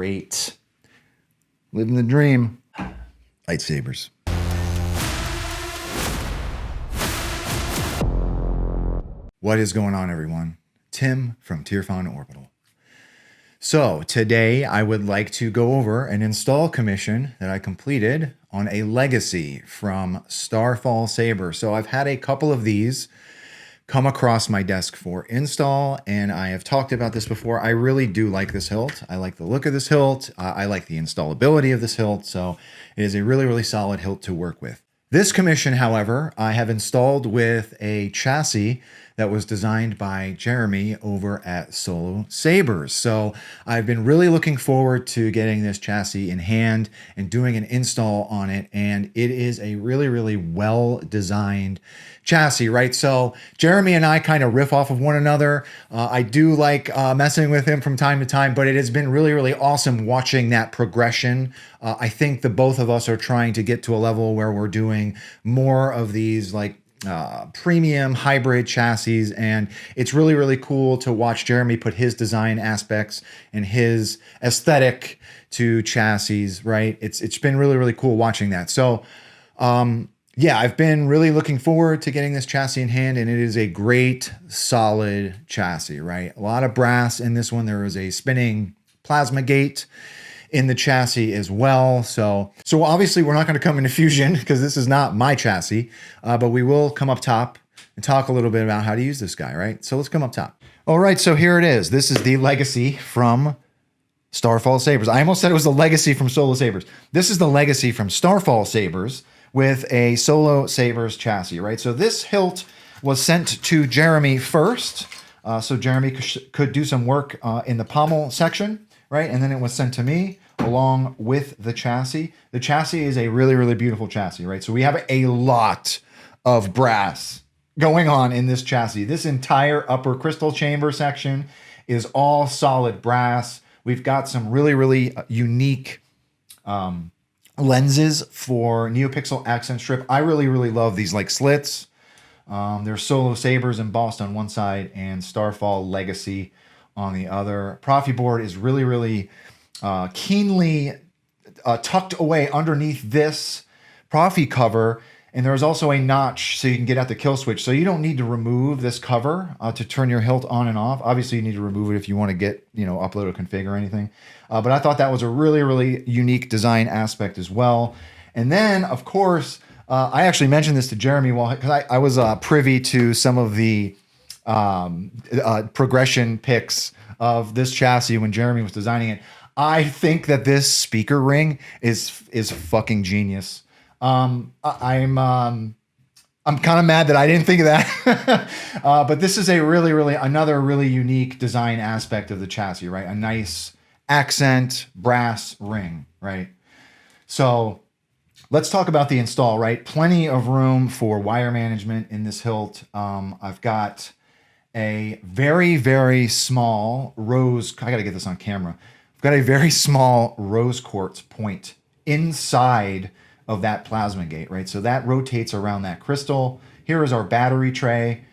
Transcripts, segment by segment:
Great. Living the dream. Lightsabers. What is going on, everyone? Tim from Tierfon Orbital. So today I would like to go over an install commission that I completed on a legacy from Starfall Sabers. So I've had a couple of these come across my desk for install, and I have talked about this before. I really do like this hilt. I like the look of this hilt. I like the installability of this hilt. So it is a really, really solid hilt to work with. This commission, however, I have installed with a chassis that was designed by Jeremy over at Solo Sabers. So I've been really looking forward to getting this chassis in hand and doing an install on it. And it is a really, really well-designed chassis, right? So Jeremy and I kind of riff off of one another. I do like messing with him from time to time, but it has been really, really awesome watching that progression. I think the both of us are trying to get to a level where we're doing more of these like premium hybrid chassis, and it's really, really cool to watch Jeremy put his design aspects and his aesthetic to chassis, right? It's been really, really cool watching that. So yeah, I've been really looking forward to getting this chassis in hand, and it is a great, solid chassis, right? A lot of brass in this one. There is a spinning plasma gate in the chassis as well. So obviously we're not going to come into fusion because this is not my chassis, but we will come up top and talk a little bit about how to use this guy, right? So let's come up top. All right, so here it is. This is the legacy from Starfall Sabers. I almost said it was the legacy from Solo Sabers. This is the legacy from Starfall Sabers with a Solo Sabers chassis, right? So this hilt was sent to Jeremy first, so Jeremy could do some work in the pommel section, right? And then it was sent to me along with the chassis. The chassis is a really, really beautiful chassis, right? So we have a lot of brass going on in this chassis. This entire upper crystal chamber section is all solid brass. We've got some really, really unique lenses for NeoPixel accent strip. I really, really love these like slits. There's Solo Sabers embossed on one side and Starfall Legacy on the other. Profi board is really, really keenly tucked away underneath this Profi cover. And there's also a notch so you can get at the kill switch. So you don't need to remove this cover to turn your hilt on and off. Obviously, you need to remove it if you want to get, upload a config or anything. But I thought that was a really, really unique design aspect as well. And then, of course, I actually mentioned this to Jeremy because I was privy to some of the progression pics of this chassis when Jeremy was designing it. I think that this speaker ring is fucking genius. I'm kind of mad that I didn't think of that. But this is another really unique design aspect of the chassis, right? A nice accent brass ring, right? So let's talk about the install, right? Plenty of room for wire management in this hilt. I've got a very, very small rose. I got to get this on camera. I've got a very small rose quartz point inside of that plasma gate, right? So that rotates around that crystal. Here is our battery tray.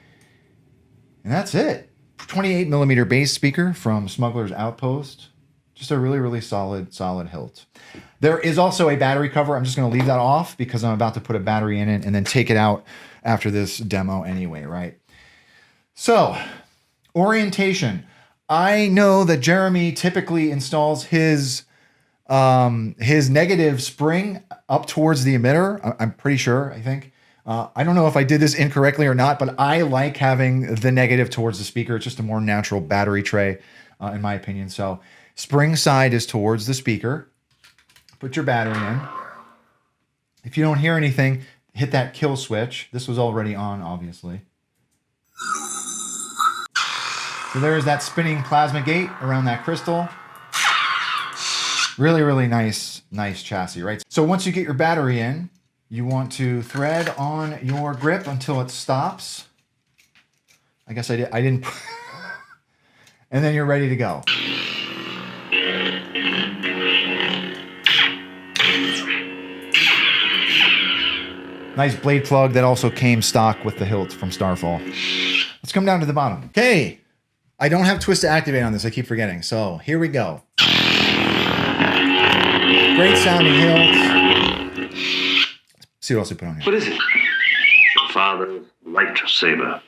And that's it. 28 millimeter bass speaker from Smugglers Outpost. Just a really, really solid hilt. There is also a battery cover. I'm just going to leave that off because I'm about to put a battery in it and then take it out after this demo anyway, right? So, orientation. I know that Jeremy typically installs his negative spring up towards the emitter. I'm pretty sure, I think. I don't know if I did this incorrectly or not, but I like having the negative towards the speaker. It's just a more natural battery tray, in my opinion. So spring side is towards the speaker. Put your battery in. If you don't hear anything, hit that kill switch. This was already on, obviously. So there's that spinning plasma gate around that crystal. Really, really nice chassis, right? So once you get your battery in, you want to thread on your grip until it stops. I guess I didn't. And then you're ready to go. Nice blade plug that also came stock with the hilt from Starfall. Let's come down to the bottom. Okay. I don't have twist to activate on this. I keep forgetting. So here we go. Great sounding hilt. See what else we put on here. What is it? Father's light saber.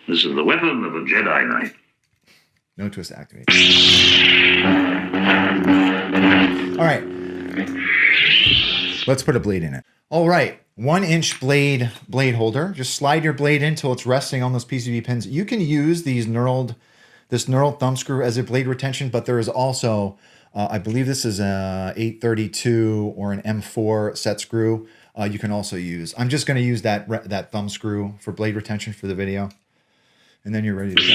This is the weapon of a Jedi Knight. No twist to activate. All right. Let's put a blade in it. All right. 1-inch blade holder. Just slide your blade in until it's resting on those PCB pins. You can use this knurled thumb screw as a blade retention, but there is also, I believe this is a 832 or an M4 set screw. You can also use. I'm just going to use that thumb screw for blade retention for the video, and then you're ready to go.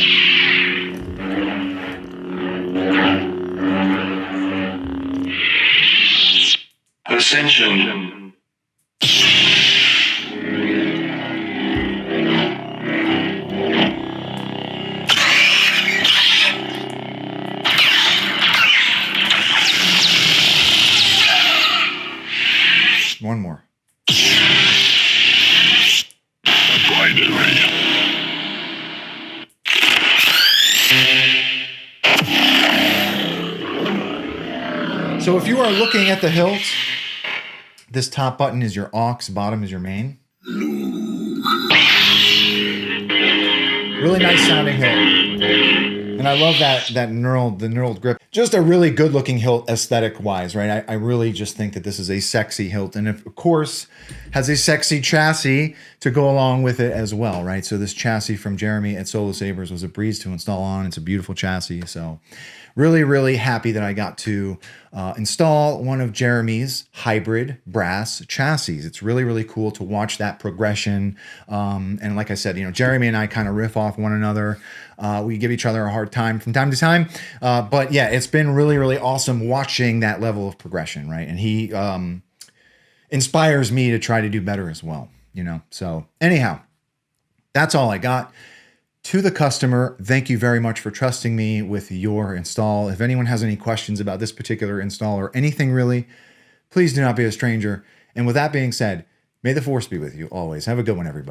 Ascension. One more. So if you are looking at the hilt, this top button is your aux, bottom is your main. Really nice sounding hilt. And I love the knurled grip. Just a really good looking hilt aesthetic wise, right? I really just think that this is a sexy hilt. And of course has a sexy chassis to go along with it as well, right? So this chassis from Jeremy at Solo Sabers was a breeze to install on. It's a beautiful chassis. So really, really happy that I got to install one of Jeremy's hybrid brass chassis. It's really, really cool to watch that progression. And like I said, Jeremy and I kind of riff off one another. We give each other a hard time from time to time. But yeah, it's been really, really awesome watching that level of progression, right? And he inspires me to try to do better as well, So anyhow, that's all I got. To the customer, thank you very much for trusting me with your install. If anyone has any questions about this particular install or anything really, please do not be a stranger. And with that being said, may the force be with you always. Have a good one, everybody.